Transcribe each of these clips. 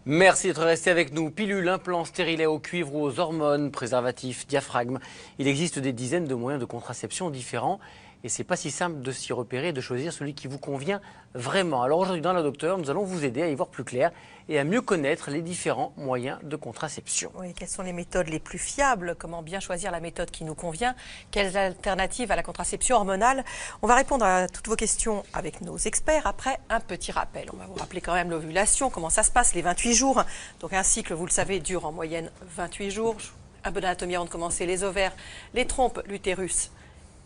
Merci d'être resté avec nous. Pilule, implant, stérilet au cuivre ou aux hormones, préservatifs, diaphragme. Il existe des dizaines de moyens de contraception différents et c'est pas si simple de s'y repérer et de choisir celui qui vous convient vraiment. Alors aujourd'hui dans La Docteure, nous allons vous aider à y voir plus clair et à mieux connaître les différents moyens de contraception. Oui, quelles sont les méthodes les plus fiables? Comment bien choisir la méthode qui nous convient? Quelles alternatives à la contraception hormonale? On va répondre à toutes vos questions avec nos experts après un petit rappel. On va vous rappeler quand même l'ovulation, comment ça se passe, les 28 jours. Donc un cycle, vous le savez, dure en moyenne 28 jours. Un peu d'anatomie avant de commencer, les ovaires, les trompes, l'utérus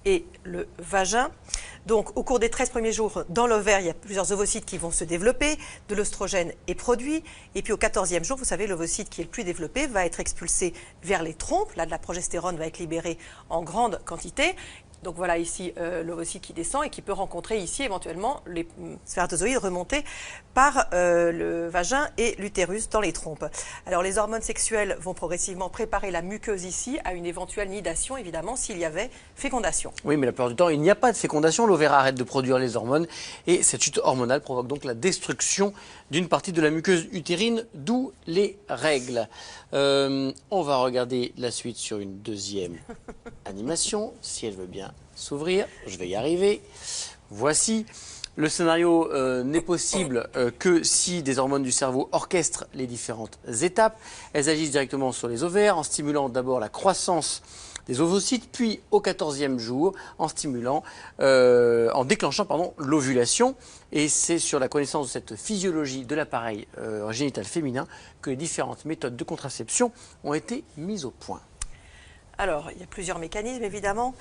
et le vagin. Donc au cours des 13 premiers jours, dans l'ovaire, il y a plusieurs ovocytes qui vont se développer, de l'œstrogène est produit, et puis au 14e jour, vous savez, l'ovocyte qui est le plus développé va être expulsé vers les trompes, là de la progestérone va être libérée en grande quantité. Donc voilà ici l'ovocyte qui descend et qui peut rencontrer ici éventuellement les spermatozoïdes remontés par le vagin et l'utérus dans les trompes. Alors les hormones sexuelles vont progressivement préparer la muqueuse ici à une éventuelle nidation, évidemment, s'il y avait fécondation. Oui, mais la plupart du temps, il n'y a pas de fécondation. L'ovaire arrête de produire les hormones et cette chute hormonale provoque donc la destruction d'une partie de la muqueuse utérine, d'où les règles. On va regarder la suite sur une deuxième animation, si elle veut bien s'ouvrir. Je vais y arriver. Voici. Le scénario n'est possible que si des hormones du cerveau orchestrent les différentes étapes. Elles agissent directement sur les ovaires en stimulant d'abord la croissance des ovocytes, puis au 14e jour en déclenchant l'ovulation. Et c'est sur la connaissance de cette physiologie de l'appareil génital féminin que les différentes méthodes de contraception ont été mises au point. Alors, il y a plusieurs mécanismes, évidemment.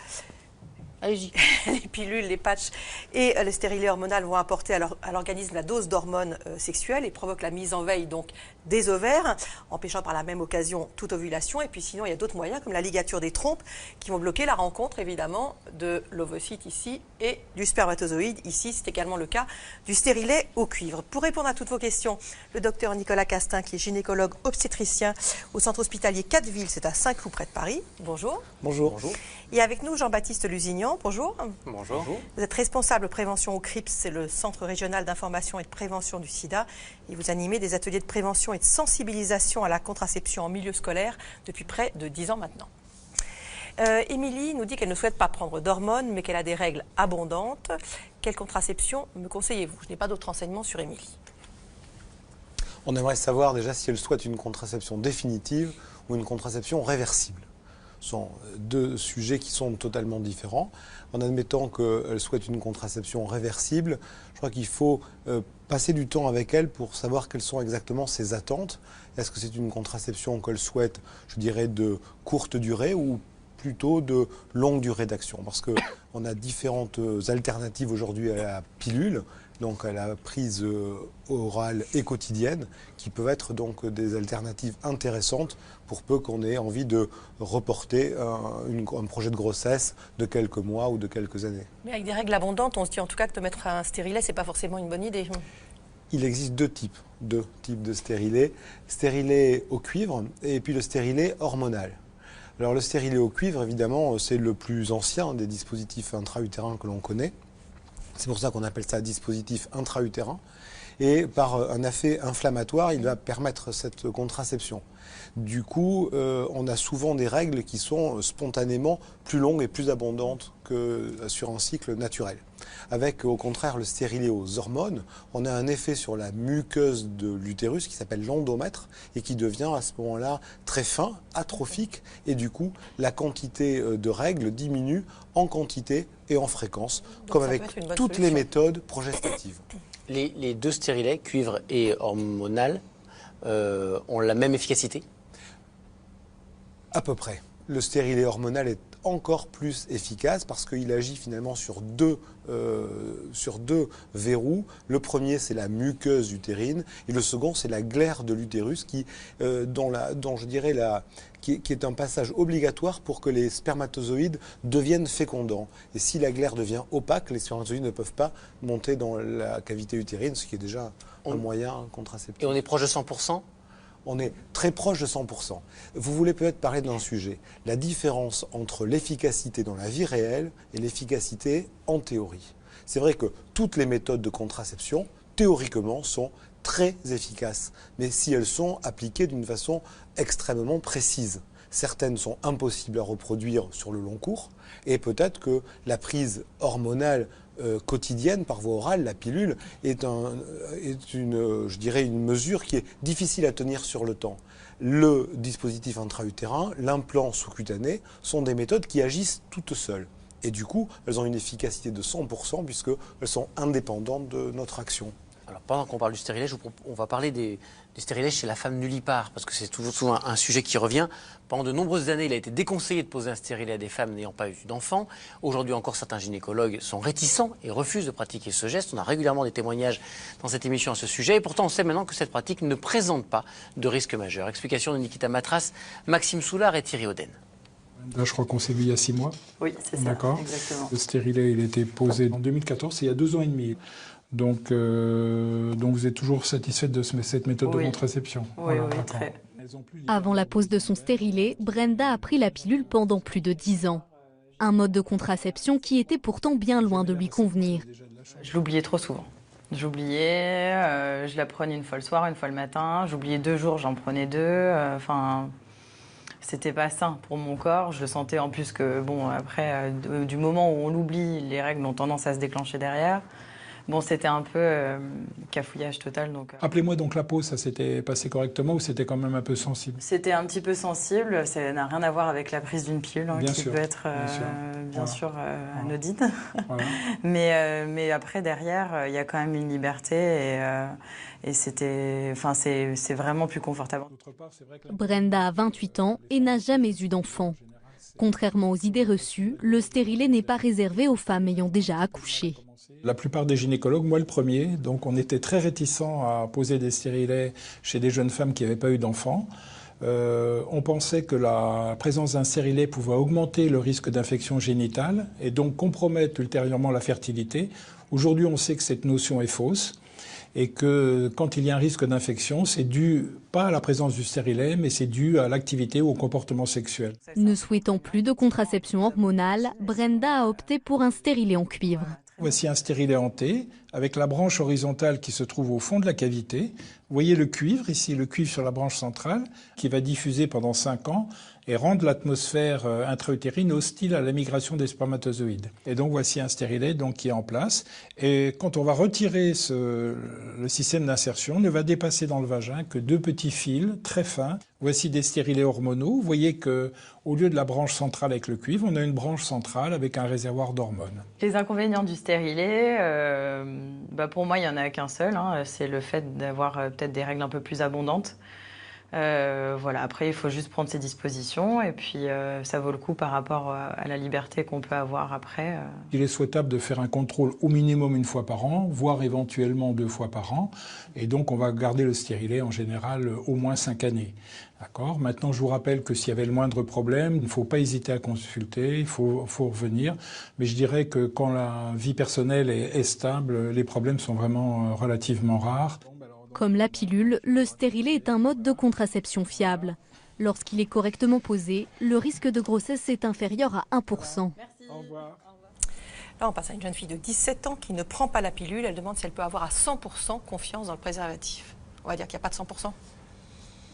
Allez-y. Les pilules, les patchs et les stérilets hormonales vont apporter à l'organisme la dose d'hormones sexuelles et provoquent la mise en veille donc des ovaires, empêchant par la même occasion toute ovulation. Et puis sinon, il y a d'autres moyens comme la ligature des trompes qui vont bloquer la rencontre évidemment de l'ovocyte ici et du spermatozoïde ici. C'est également le cas du stérilet au cuivre. Pour répondre à toutes vos questions, le docteur Nicolas Castin, qui est gynécologue obstétricien au centre hospitalier 4 villes, c'est à Saint-Cloud près de Paris. Bonjour. Bonjour. Bonjour. Et avec nous Jean-Baptiste Lusignan. Bonjour. Bonjour. Vous êtes responsable prévention au CRIPS, c'est le Centre régional d'information et de prévention du sida. Et vous animez des ateliers de prévention et de sensibilisation à la contraception en milieu scolaire depuis près de 10 ans maintenant. Émilie nous dit qu'elle ne souhaite pas prendre d'hormones, mais qu'elle a des règles abondantes. Quelle contraception me conseillez-vous? Je n'ai pas d'autres renseignements sur Émilie. On aimerait savoir déjà si elle souhaite une contraception définitive ou une contraception réversible. Ce sont deux sujets qui sont totalement différents. En admettant qu'elle souhaite une contraception réversible, je crois qu'il faut passer du temps avec elle pour savoir quelles sont exactement ses attentes. Est-ce que c'est une contraception qu'elle souhaite, je dirais, de courte durée ou plutôt de longue durée d'action? Parce qu'on a différentes alternatives aujourd'hui à la pilule, donc à la prise orale et quotidienne, qui peuvent être donc des alternatives intéressantes pour peu qu'on ait envie de reporter un projet de grossesse de quelques mois ou de quelques années. Mais avec des règles abondantes, on se dit en tout cas que de mettre un stérilet, c'est pas forcément une bonne idée. Il existe deux types de stérilets. Stérilet au cuivre et puis le stérilet hormonal. Alors le stérilet au cuivre, évidemment, c'est le plus ancien des dispositifs intra-utérins que l'on connaît. C'est pour ça qu'on appelle ça dispositif intra-utérin. Et par un effet inflammatoire, il va permettre cette contraception. Du coup, on a souvent des règles qui sont spontanément plus longues et plus abondantes que sur un cycle naturel. Avec, au contraire, le stérilet aux hormones, on a un effet sur la muqueuse de l'utérus qui s'appelle l'endomètre et qui devient à ce moment-là très fin, atrophique, et du coup, la quantité de règles diminue en quantité et en fréquence, donc comme avec toutes les méthodes progestatives. Les deux stérilets, cuivre et hormonal, ont la même efficacité? À peu près. Le stérilet hormonal est encore plus efficace parce qu'il agit finalement sur deux verrous. Le premier, c'est la muqueuse utérine et le second, c'est la glaire de l'utérus qui est un passage obligatoire pour que les spermatozoïdes deviennent fécondants. Et si la glaire devient opaque, les spermatozoïdes ne peuvent pas monter dans la cavité utérine, ce qui est déjà un moyen contraceptif. Et on est proche de 100%? On est très proche de 100%. Vous voulez peut-être parler d'un sujet, la différence entre l'efficacité dans la vie réelle et l'efficacité en théorie. C'est vrai que toutes les méthodes de contraception, théoriquement, sont très efficaces, mais si elles sont appliquées d'une façon extrêmement précise. Certaines sont impossibles à reproduire sur le long cours, et peut-être que la prise hormonale quotidienne par voie orale, la pilule, est je dirais une mesure qui est difficile à tenir sur le temps. Le dispositif intra-utérin, l'implant sous-cutané sont des méthodes qui agissent toutes seules. Et du coup, elles ont une efficacité de 100% puisqu'elles sont indépendantes de notre action. Alors, pendant qu'on parle du stérilet, on va parler du stérilet chez la femme nullipare, parce que c'est toujours souvent un sujet qui revient. Pendant de nombreuses années, il a été déconseillé de poser un stérilet à des femmes n'ayant pas eu d'enfants. Aujourd'hui encore, certains gynécologues sont réticents et refusent de pratiquer ce geste. On a régulièrement des témoignages dans cette émission à ce sujet. Et pourtant, on sait maintenant que cette pratique ne présente pas de risque majeur. Explication de Nikita Matras, Maxime Soulard et Thierry Oden. Là, je crois qu'on s'est vu il y a 6 mois. Oui, c'est ça, exactement. Le stérilet, il a été posé en 2014, c'est il y a 2 ans et demi. Donc vous êtes toujours satisfaite de cette méthode de contraception? Oui, voilà, oui, très. Avant la pose de son stérilet, Brenda a pris la pilule pendant plus de 10 ans. Un mode de contraception qui était pourtant bien loin de lui convenir. Je l'oubliais trop souvent. J'oubliais, je la prenais une fois le soir, une fois le matin. J'oubliais 2 jours, j'en prenais 2. C'était pas sain pour mon corps. Je sentais en plus que, bon, après, du moment où on l'oublie, les règles ont tendance à se déclencher derrière. Bon, c'était un peu cafouillage total. Rappelez-moi donc la pause, ça s'était passé correctement ou c'était quand même un peu sensible? C'était un petit peu sensible, ça n'a rien à voir avec la prise d'une pilule qui peut être bien sûr anodine. Voilà. Mais après, derrière, il y a quand même une liberté et c'est vraiment plus confortable. Brenda a 28 ans et n'a jamais eu d'enfant. Contrairement aux idées reçues, le stérilet n'est pas réservé aux femmes ayant déjà accouché. La plupart des gynécologues, moi le premier, donc on était très réticents à poser des stérilets chez des jeunes femmes qui n'avaient pas eu d'enfants. On pensait que la présence d'un stérilet pouvait augmenter le risque d'infection génitale et donc compromettre ultérieurement la fertilité. Aujourd'hui, on sait que cette notion est fausse et que quand il y a un risque d'infection, c'est dû pas à la présence du stérilet, mais c'est dû à l'activité ou au comportement sexuel. Ne souhaitant plus de contraception hormonale, Brenda a opté pour un stérilet en cuivre. Voici un stérilet en T avec la branche horizontale qui se trouve au fond de la cavité. Vous voyez le cuivre, ici le cuivre sur la branche centrale, qui va diffuser pendant 5 ans et rendre l'atmosphère intra-utérine hostile à la migration des spermatozoïdes. Et donc voici un stérilet qui est en place. Et quand on va retirer le système d'insertion, ne va dépasser dans le vagin que 2 petits fils très fins. Voici des stérilets hormonaux. Vous voyez qu'au lieu de la branche centrale avec le cuivre, on a une branche centrale avec un réservoir d'hormones. Les inconvénients du stérilet, pour moi, il n'y en a qu'un seul. C'est le fait d'avoir peut-être des règles un peu plus abondantes. Voilà. Après, il faut juste prendre ses dispositions et puis ça vaut le coup par rapport à la liberté qu'on peut avoir après. Il est souhaitable de faire un contrôle au minimum 1 fois par an, voire éventuellement 2 fois par an. Et donc, on va garder le stérilet en général au moins 5 années. D'accord. Maintenant, je vous rappelle que s'il y avait le moindre problème, il ne faut pas hésiter à consulter, il faut revenir. Mais je dirais que quand la vie personnelle est stable, les problèmes sont vraiment relativement rares. Comme la pilule, le stérilet est un mode de contraception fiable. Lorsqu'il est correctement posé, le risque de grossesse est inférieur à 1%. Merci. Au revoir. Là, on passe à une jeune fille de 17 ans qui ne prend pas la pilule. Elle demande si elle peut avoir à 100% confiance dans le préservatif. On va dire qu'il n'y a pas de 100%.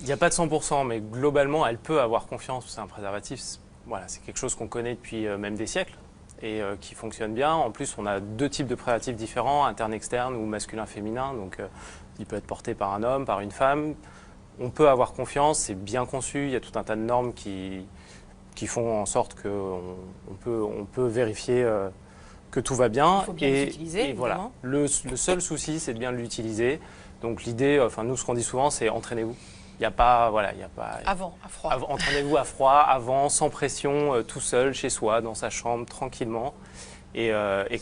Il n'y a pas de 100%, mais globalement, elle peut avoir confiance. C'est un préservatif, voilà, c'est quelque chose qu'on connaît depuis même des siècles et qui fonctionne bien. En plus, on a 2 types de préservatifs différents, interne-externe ou masculin-féminin. Donc, il peut être porté par un homme, par une femme. On peut avoir confiance, c'est bien conçu. Il y a tout un tas de normes qui font en sorte qu'on peut vérifier que tout va bien. Il faut bien l'utiliser, et voilà. Le seul souci, c'est de bien l'utiliser. Donc l'idée, nous, ce qu'on dit souvent, c'est entraînez-vous. Il n'y a pas, Avant, à froid. Entraînez-vous à froid, avant, sans pression, tout seul, chez soi, dans sa chambre, tranquillement. Et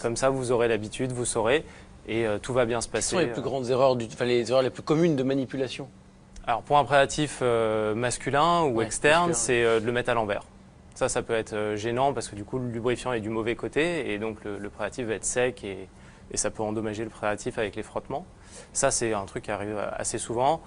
comme ça, vous aurez l'habitude, vous saurez, et tout va bien se passer. Quelles sont les plus grandes erreurs, les erreurs les plus communes de manipulation? Alors, pour un préservatif masculin ou externe, c'est de le mettre à l'envers. Ça peut être gênant parce que du coup, le lubrifiant est du mauvais côté, et donc le préservatif va être sec, et ça peut endommager le préservatif avec les frottements. Ça, c'est un truc qui arrive assez souvent.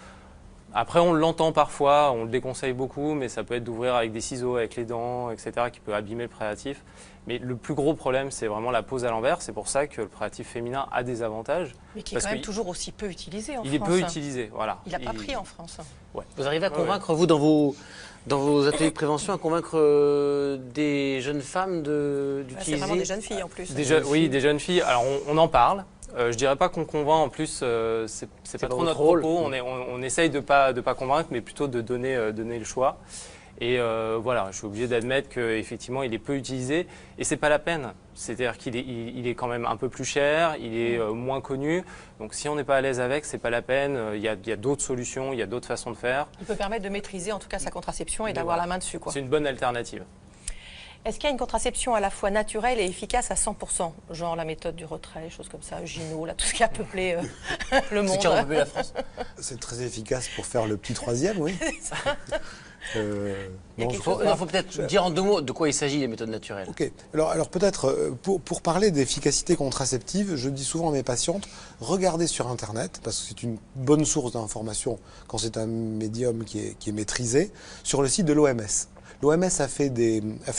Après, on l'entend parfois, on le déconseille beaucoup, mais ça peut être d'ouvrir avec des ciseaux, avec les dents, etc., qui peut abîmer le préservatif. Mais le plus gros problème, c'est vraiment la pose à l'envers. C'est pour ça que le préservatif féminin a des avantages. Mais qui est quand même toujours aussi peu utilisé en France. Il est peu utilisé, voilà. Il n'a pas pris en France. Ouais. Vous arrivez à convaincre, vous, dans vos ateliers de prévention, à convaincre des jeunes femmes d'utiliser... C'est vraiment des jeunes filles en plus. Oui, des jeunes filles. Alors, on en parle. Je dirais pas qu'on convainc, en plus, c'est pas trop notre rôle. propos. On essaye de pas convaincre, mais plutôt de donner le choix. Et voilà, je suis obligé d'admettre qu'effectivement, il est peu utilisé et c'est pas la peine. C'est-à-dire qu'il est quand même un peu plus cher, il est moins connu. Donc si on n'est pas à l'aise avec, c'est pas la peine. Il y a d'autres solutions, il y a d'autres façons de faire. Il peut permettre de maîtriser en tout cas sa contraception et d'avoir la main dessus, quoi. C'est une bonne alternative. Est-ce qu'il y a une contraception à la fois naturelle et efficace à 100%, genre la méthode du retrait, choses comme ça, Gino, là, tout ce qui a peuplé le monde. Ce qui a peuplé la France. C'est très efficace pour faire le petit troisième, oui. Il faut peut-être dire en 2 mots de quoi il s'agit, les méthodes naturelles. Ok. Alors peut-être, pour parler d'efficacité contraceptive, je dis souvent à mes patientes, regardez sur Internet, parce que c'est une bonne source d'information quand c'est un médium qui est maîtrisé, sur le site de l'OMS. L'OMS a fait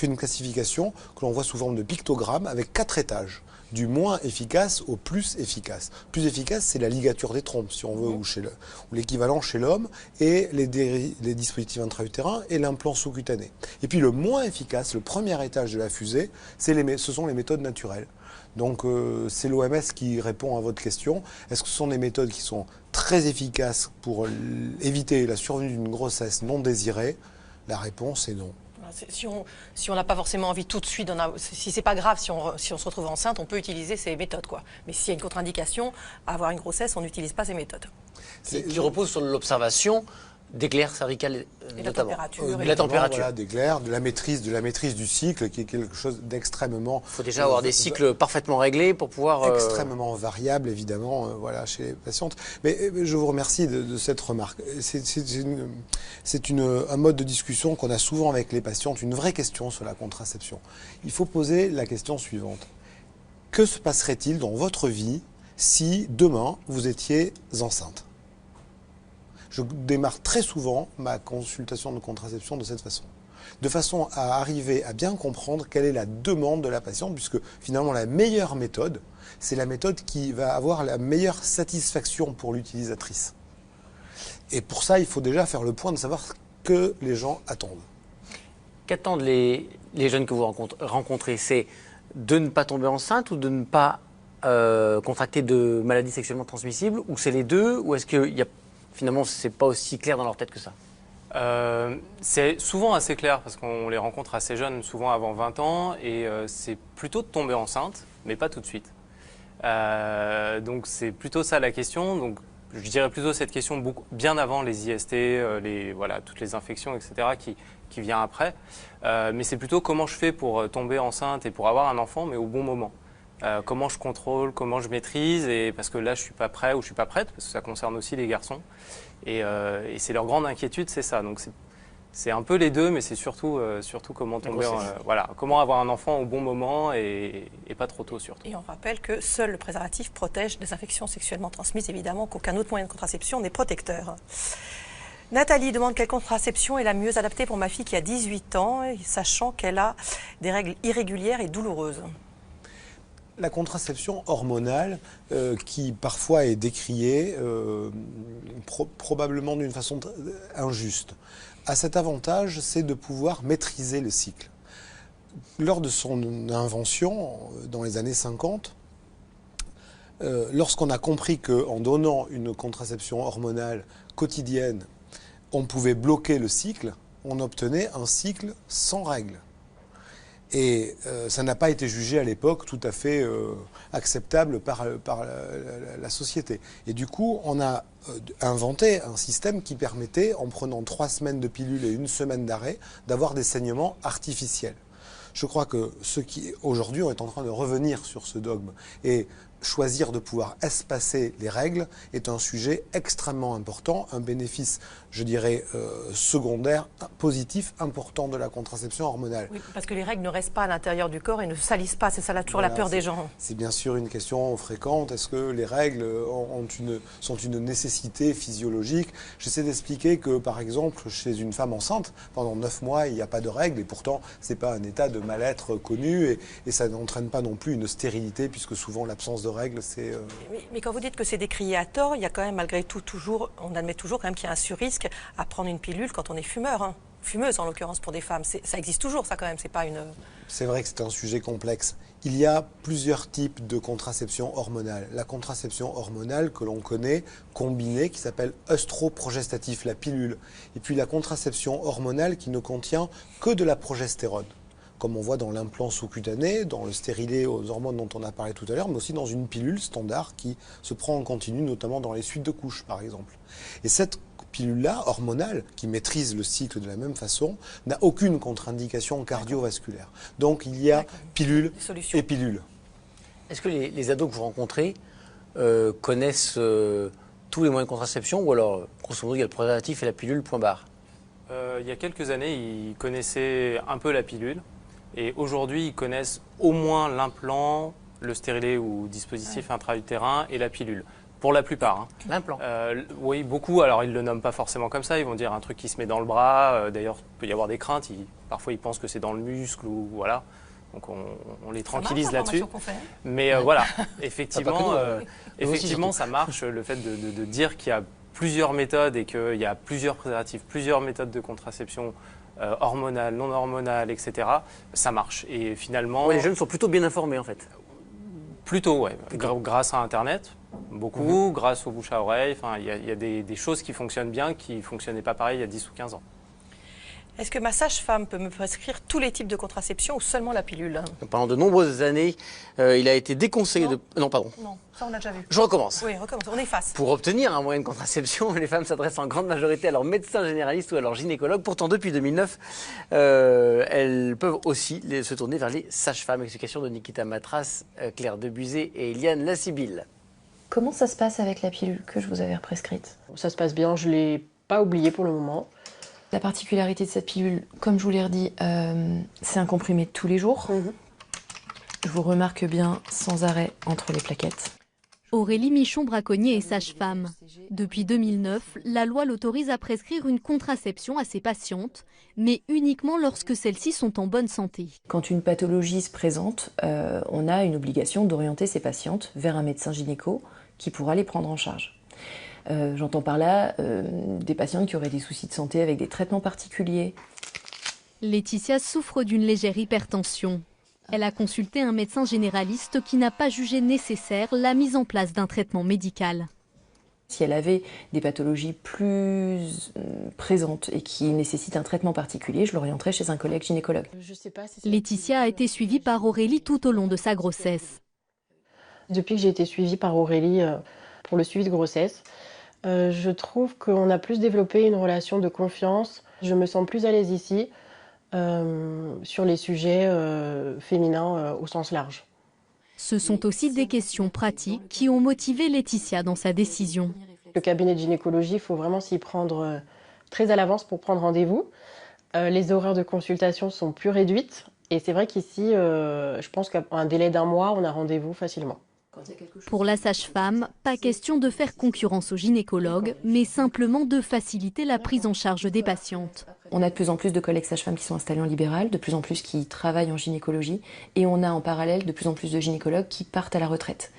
une classification que l'on voit sous forme de pictogramme avec 4 étages, du moins efficace au plus efficace. Plus efficace, c'est la ligature des trompes, si on veut, ou l'équivalent chez l'homme, et les dispositifs intra-utérins et l'implant sous-cutané. Et puis le moins efficace, le premier étage de la fusée, ce sont les méthodes naturelles. Donc c'est l'OMS qui répond à votre question. Est-ce que ce sont des méthodes qui sont très efficaces pour éviter la survenue d'une grossesse non désirée ? La réponse est non. Si on n'a pas forcément envie tout de suite, si c'est pas grave, si on se retrouve enceinte, on peut utiliser ces méthodes, quoi. Mais s'il y a une contre-indication à avoir une grossesse, on n'utilise pas ces méthodes. Qui repose sur l'observation des glaires cervicales, et notamment. La température. Voilà, des glaires, de la maîtrise du cycle, qui est quelque chose d'extrêmement... Il faut déjà avoir des cycles parfaitement réglés pour pouvoir... Extrêmement variable, évidemment, voilà, chez les patientes. Mais je vous remercie de cette remarque. C'est un mode de discussion qu'on a souvent avec les patientes, une vraie question sur la contraception. Il faut poser la question suivante. Que se passerait-il dans votre vie si, demain, vous étiez enceinte ? Je démarre très souvent ma consultation de contraception de cette façon. De façon à arriver à bien comprendre quelle est la demande de la patiente, puisque finalement la meilleure méthode, c'est la méthode qui va avoir la meilleure satisfaction pour l'utilisatrice. Et pour ça, il faut déjà faire le point de savoir ce que les gens attendent. Qu'attendent les jeunes que vous rencontrez? C'est de ne pas tomber enceinte ou de ne pas contracter de maladies sexuellement transmissibles? Ou c'est les deux? Ou est-ce qu'il y a... Finalement, c'est pas aussi clair dans leur tête que ça. C'est souvent assez clair parce qu'on les rencontre assez jeunes, souvent avant 20 ans, et c'est plutôt de tomber enceinte, mais pas tout de suite. Donc c'est plutôt ça la question. Donc je dirais plutôt cette question bien avant les IST, toutes les infections, etc. qui vient après. Mais c'est plutôt comment je fais pour tomber enceinte et pour avoir un enfant, mais au bon moment. Comment je contrôle, comment je maîtrise, et parce que là je suis pas prêt ou je suis pas prête, parce que ça concerne aussi les garçons, et c'est leur grande inquiétude, c'est ça. Donc c'est un peu les deux, mais c'est surtout comment tomber, comment avoir un enfant au bon moment et pas trop tôt surtout. Et on rappelle que seul le préservatif protège des infections sexuellement transmises, évidemment qu'aucun autre moyen de contraception n'est protecteur. Nathalie demande quelle contraception est la mieux adaptée pour ma fille qui a 18 ans, sachant qu'elle a des règles irrégulières et douloureuses. La contraception hormonale, qui parfois est décriée, probablement d'une façon injuste, a cet avantage, c'est de pouvoir maîtriser le cycle. Lors de son invention, dans les années 50, lorsqu'on a compris qu'en donnant une contraception hormonale quotidienne, on pouvait bloquer le cycle, on obtenait un cycle sans règles. Et ça n'a pas été jugé à l'époque tout à fait acceptable par la société. Et du coup, on a inventé un système qui permettait, en prenant 3 semaines de pilule et 1 semaine d'arrêt, d'avoir des saignements artificiels. Je crois que ceux qui, aujourd'hui, on est en train de revenir sur ce dogme. Et choisir de pouvoir espacer les règles est un sujet extrêmement important, un bénéfice, je dirais, secondaire, positif, important de la contraception hormonale. Oui, parce que les règles ne restent pas à l'intérieur du corps et ne salissent pas, c'est ça là, toujours la peur des gens. C'est bien sûr une question fréquente, est-ce que les règles sont une nécessité physiologique? J'essaie d'expliquer que, par exemple, chez une femme enceinte, pendant 9 mois, il n'y a pas de règles, et pourtant, ce n'est pas un état de mal-être connu, et ça n'entraîne pas non plus une stérilité, puisque souvent l'absence de règles, c'est... Mais quand vous dites que c'est décrié à tort, il y a quand même malgré tout toujours, on admet toujours quand même qu'il y a un surrisque à prendre une pilule quand on est fumeur, hein. Fumeuse en l'occurrence pour des femmes. Ça existe toujours ça quand même, c'est pas une... C'est vrai que c'est un sujet complexe. Il y a plusieurs types de contraception hormonale. La contraception hormonale que l'on connaît, combinée, qui s'appelle œstroprogestatif, la pilule. Et puis la contraception hormonale qui ne contient que de la progestérone, comme on voit dans l'implant sous-cutané, dans le stérilet aux hormones dont on a parlé tout à l'heure, mais aussi dans une pilule standard qui se prend en continu, notamment dans les suites de couches, par exemple. Et cette pilule-là, hormonale, qui maîtrise le cycle de la même façon, n'a aucune contre-indication cardiovasculaire. Donc il y a pilule et pilule. Est-ce que les ados que vous rencontrez connaissent tous les moyens de contraception, ou alors, grosso modo, il y a le préservatif et la pilule, point barre? Il y a quelques années, ils connaissaient un peu la pilule. Et aujourd'hui, ils connaissent au moins l'implant, le stérilet ou dispositif intra-utérin et la pilule. Pour la plupart. Hein. L'implant. Oui, beaucoup. Alors, ils ne le nomment pas forcément comme ça. Ils vont dire un truc qui se met dans le bras. D'ailleurs, il peut y avoir des craintes. Parfois, ils pensent que c'est dans le muscle ou voilà. Donc, on les tranquillise là-dessus. Mais voilà, effectivement, effectivement, ça marche. Le fait de dire qu'il y a plusieurs méthodes et qu'il y a plusieurs préservatifs, plusieurs méthodes de contraception hormonale, non hormonale, etc. Ça marche. Et finalement... Ouais, les jeunes sont plutôt bien informés en fait. Plutôt, oui. Grâce à Internet, beaucoup, grâce aux bouche à oreille. Enfin, il y a des choses qui fonctionnent bien, qui ne fonctionnaient pas pareil il y a 10 ou 15 ans. Est-ce que ma sage-femme peut me prescrire tous les types de contraception ou seulement la pilule? Pendant de nombreuses années, il a été déconseillé de... Non, pardon. Non, ça on l'a déjà vu. Je recommence. Oui, recommence, on efface. Pour obtenir un moyen de contraception, les femmes s'adressent en grande majorité à leur médecin généraliste ou à leur gynécologue. Pourtant, depuis 2009, elles peuvent aussi se tourner vers les sages-femmes. Explication de Nikita Matras, Claire Debuzet et Eliane Lassibille. Comment ça se passe avec la pilule que je vous avais prescrite? Ça se passe bien, je ne l'ai pas oubliée pour le moment. La particularité de cette pilule, comme je vous l'ai redit, c'est un comprimé de tous les jours. Je vous remarque bien sans arrêt entre les plaquettes. Aurélie Michon-Braconnier est sage-femme. Depuis 2009, la loi l'autorise à prescrire une contraception à ses patientes, mais uniquement lorsque celles-ci sont en bonne santé. Quand une pathologie se présente, on a une obligation d'orienter ces patientes vers un médecin gynéco qui pourra les prendre en charge. J'entends par là des patientes qui auraient des soucis de santé avec des traitements particuliers. Laetitia souffre d'une légère hypertension. Elle a consulté un médecin généraliste qui n'a pas jugé nécessaire la mise en place d'un traitement médical. Si elle avait des pathologies plus présentes et qui nécessitent un traitement particulier, je l'orienterais chez un collègue gynécologue. Laetitia a été suivie par Aurélie tout au long de sa grossesse. Depuis que j'ai été suivie par Aurélie pour le suivi de grossesse, je trouve qu'on a plus développé une relation de confiance. Je me sens plus à l'aise ici sur les sujets féminins au sens large. Ce sont aussi des questions pratiques qui ont motivé Laetitia dans sa décision. Le cabinet de gynécologie, il faut vraiment s'y prendre très à l'avance pour prendre rendez-vous. Les horaires de consultation sont plus réduites. Et c'est vrai qu'ici, je pense qu'à un délai d'1 mois, on a rendez-vous facilement. Pour la sage-femme, pas question de faire concurrence aux gynécologues, mais simplement de faciliter la prise en charge des patientes. On a de plus en plus de collègues sages-femmes qui sont installés en libéral, de plus en plus qui travaillent en gynécologie, et on a en parallèle de plus en plus de gynécologues qui partent à la retraite.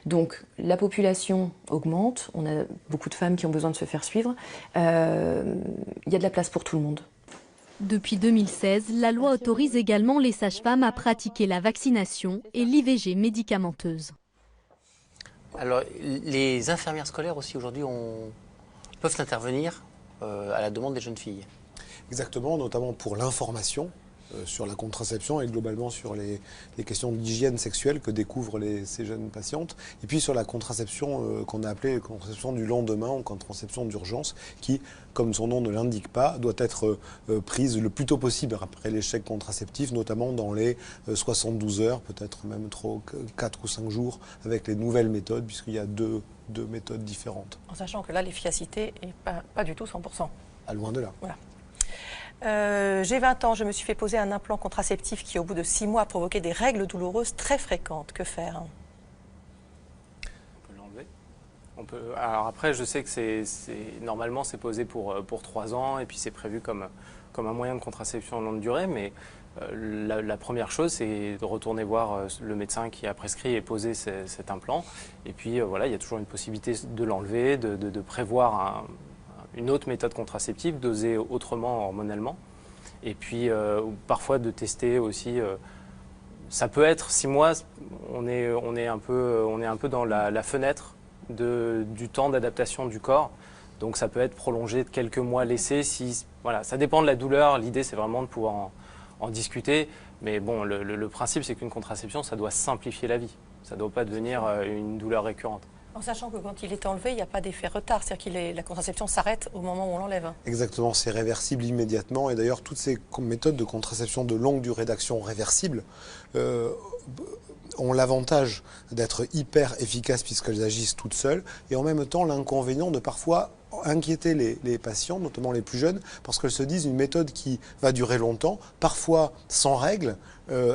Donc la population augmente, on a beaucoup de femmes qui ont besoin de se faire suivre, il y a de la place pour tout le monde. Depuis 2016, la loi autorise également les sages-femmes à pratiquer la vaccination et l'IVG médicamenteuse. Alors, les infirmières scolaires aussi aujourd'hui peuvent intervenir à la demande des jeunes filles. Exactement, notamment pour l'information. sur la contraception et globalement sur les questions d'hygiène sexuelle que découvrent ces jeunes patientes. Et puis sur la contraception qu'on a appelée contraception du lendemain ou contraception d'urgence qui, comme son nom ne l'indique pas, doit être prise le plus tôt possible après l'échec contraceptif, notamment dans les 72 heures, peut-être même 4 ou 5 jours avec les nouvelles méthodes, puisqu'il y a deux méthodes différentes. En sachant que là, l'efficacité n'est pas du tout 100%. À loin de là. Voilà. J'ai 20 ans, je me suis fait poser un implant contraceptif qui, au bout de 6 mois, a provoqué des règles douloureuses très fréquentes. Que faire? On peut l'enlever. Alors après, je sais que normalement, c'est posé pour 3 ans et puis c'est prévu comme un moyen de contraception longue durée, mais la première chose, c'est de retourner voir le médecin qui a prescrit et posé cet implant. Et puis voilà, il y a toujours une possibilité de l'enlever, de prévoir une autre méthode contraceptive, dosée autrement hormonalement. Et puis parfois de tester aussi, ça peut être 6 mois, on est un peu dans la fenêtre du temps d'adaptation du corps. Donc ça peut être prolongé de quelques mois laissés. Voilà, ça dépend de la douleur, l'idée c'est vraiment de pouvoir en discuter. Mais bon, le principe c'est qu'une contraception, ça doit simplifier la vie. Ça ne doit pas devenir une douleur récurrente. En sachant que quand il est enlevé, il n'y a pas d'effet retard, c'est-à-dire que la contraception s'arrête au moment où on l'enlève. Exactement, c'est réversible immédiatement. Et d'ailleurs, toutes ces méthodes de contraception de longue durée d'action réversibles ont l'avantage d'être hyper efficaces puisqu'elles agissent toutes seules, et en même temps l'inconvénient de parfois inquiéter les patients, notamment les plus jeunes, parce qu'elles se disent une méthode qui va durer longtemps, parfois sans règles,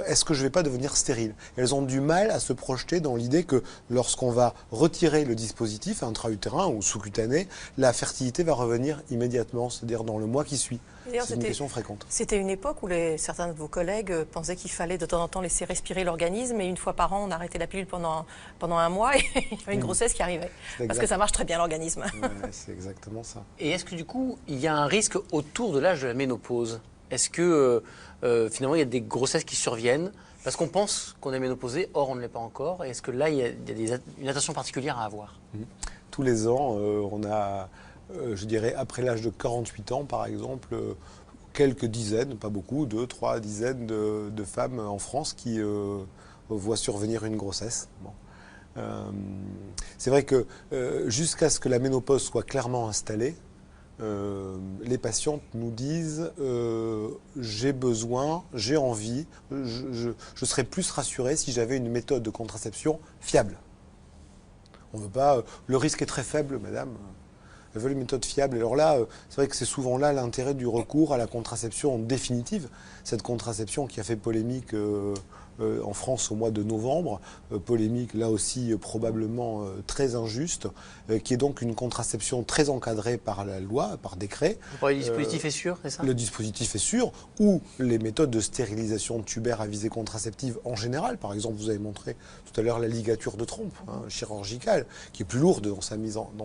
est-ce que je ne vais pas devenir stérile? Elles ont du mal à se projeter dans l'idée que lorsqu'on va retirer le dispositif intra-utérin ou sous-cutané, la fertilité va revenir immédiatement, c'est-à-dire dans le mois qui suit. C'est une question fréquente. C'était une époque où certains de vos collègues pensaient qu'il fallait de temps en temps laisser respirer l'organisme, et une fois par an, on arrêtait la pilule pendant 1 mois et il y avait une grossesse qui arrivait. Parce que ça marche très bien l'organisme. Ouais, c'est exactement ça. Et est-ce que du coup, il y a un risque autour de l'âge de la ménopause? Est-ce que finalement, il y a des grossesses qui surviennent parce qu'on pense qu'on est ménopausé, or on ne l'est pas encore? Et est-ce que là, il y a une attention particulière à avoir? Tous les ans, on a, je dirais, après l'âge de 48 ans, par exemple, quelques dizaines, pas beaucoup, 2, 3 dizaines de femmes en France qui voient survenir une grossesse. Bon. C'est vrai que jusqu'à ce que la ménopause soit clairement installée, les patientes nous disent j'ai besoin, j'ai envie, je serais plus rassurée si j'avais une méthode de contraception fiable. On veut pas, le risque est très faible, madame. Elles veulent une méthode fiable. Alors là, c'est vrai que c'est souvent là l'intérêt du recours à la contraception définitive. Cette contraception qui a fait polémique en France au mois de novembre, polémique là aussi probablement très injuste, qui est donc une contraception très encadrée par la loi, par décret. Le dispositif est sûr, c'est ça? Le dispositif est sûr, ou les méthodes de stérilisation tubaire à visée contraceptive en général. Par exemple, vous avez montré tout à l'heure la ligature de trompe chirurgicale, qui est plus lourde dans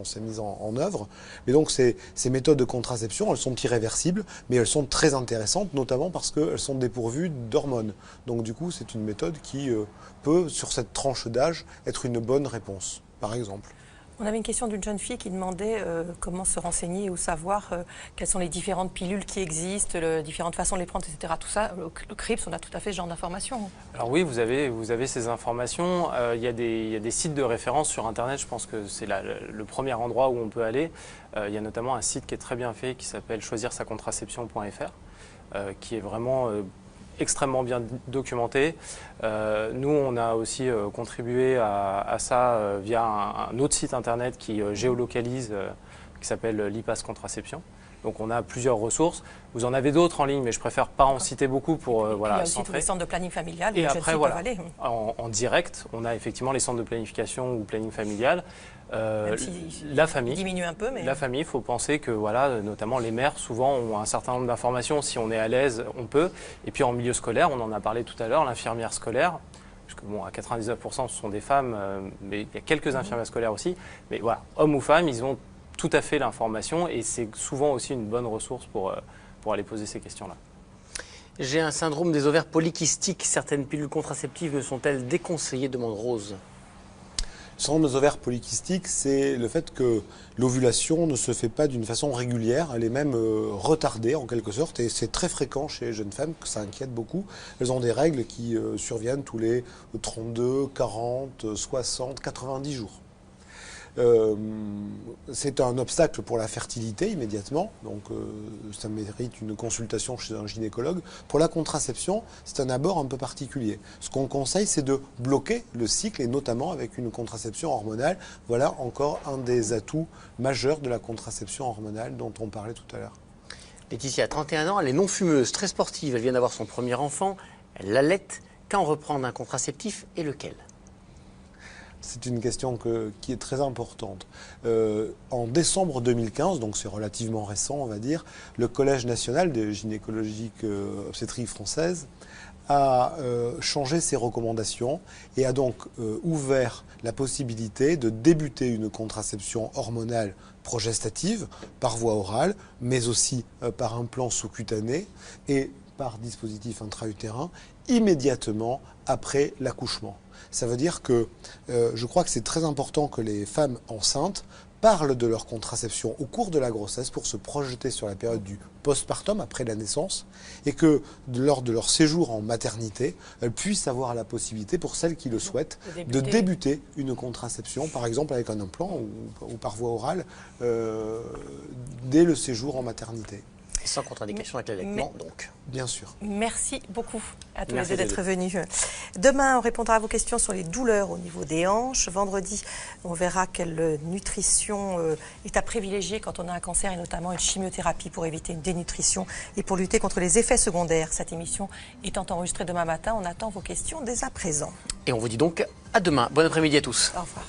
sa mise en œuvre. Mais donc ces méthodes de contraception, elles sont irréversibles, mais elles sont très intéressantes, notamment parce qu'elles sont dépourvues d'hormones. Donc du coup, c'est une méthode qui peut, sur cette tranche d'âge, être une bonne réponse, par exemple. On avait une question d'une jeune fille qui demandait comment se renseigner ou savoir quelles sont les différentes pilules qui existent, différentes façons de les prendre, etc. Tout ça, le CRIPS, on a tout à fait ce genre d'informations. Alors oui, vous avez ces informations. Il y a des sites de référence sur Internet. Je pense que c'est le premier endroit où on peut aller. Il y a notamment un site qui est très bien fait qui s'appelle choisirsacontraception.fr, qui est vraiment extrêmement bien documenté. Nous, on a aussi contribué à ça via un autre site internet qui géolocalise, qui s'appelle l'IPAS Contraception. Donc on a plusieurs ressources. Vous en avez d'autres en ligne, mais je préfère pas en citer beaucoup pour voilà. Il y a aussi tous les centres de planning familial. Et après, voilà, en direct, on a effectivement les centres de planification ou planning familial. La famille diminue un peu, mais la famille, il faut penser que voilà, notamment les mères souvent ont un certain nombre d'informations. Si on est à l'aise, on peut. Et puis en milieu scolaire, on en a parlé tout à l'heure, l'infirmière scolaire. Parce que bon, à 99%, ce sont des femmes, mais il y a quelques infirmières scolaires aussi. Mais voilà, hommes ou femmes, ils ont tout à fait l'information et c'est souvent aussi une bonne ressource pour aller poser ces questions-là. J'ai un syndrome des ovaires polykystiques. Certaines pilules contraceptives me sont-elles déconseillées? Demande Rose. Syndrome des ovaires polykystiques, c'est le fait que l'ovulation ne se fait pas d'une façon régulière, elle est même retardée en quelque sorte, et c'est très fréquent chez les jeunes femmes, que ça inquiète beaucoup. Elles ont des règles qui surviennent tous les 32, 40, 60, 90 jours. C'est un obstacle pour la fertilité immédiatement, donc ça mérite une consultation chez un gynécologue. Pour la contraception, c'est un abord un peu particulier. Ce qu'on conseille, c'est de bloquer le cycle, et notamment avec une contraception hormonale. Voilà encore un des atouts majeurs de la contraception hormonale dont on parlait tout à l'heure. Laetitia a 31 ans, elle est non fumeuse, très sportive, elle vient d'avoir son premier enfant, elle l'allaite. Quand reprendre un contraceptif et lequel ? C'est une question qui est très importante. En décembre 2015, donc c'est relativement récent on va dire, le Collège national de gynécologie obstétrique française a changé ses recommandations et a donc ouvert la possibilité de débuter une contraception hormonale progestative par voie orale, mais aussi par implant sous-cutané et par dispositif intra-utérin immédiatement après l'accouchement. Ça veut dire que je crois que c'est très important que les femmes enceintes parlent de leur contraception au cours de la grossesse pour se projeter sur la période du postpartum, après la naissance, et que lors de leur séjour en maternité, elles puissent avoir la possibilité, pour celles qui le souhaitent, de débuter une contraception, par exemple avec un implant ou par voie orale, dès le séjour en maternité. Et sans contre-indication avec l'allaitement, donc. Bien sûr. Merci beaucoup à tous les deux d'être venus. Demain, on répondra à vos questions sur les douleurs au niveau des hanches. Vendredi, on verra quelle nutrition est à privilégier quand on a un cancer, et notamment une chimiothérapie pour éviter une dénutrition et pour lutter contre les effets secondaires. Cette émission étant enregistrée demain matin, on attend vos questions dès à présent. Et on vous dit donc à demain. Bon après-midi à tous. Au revoir.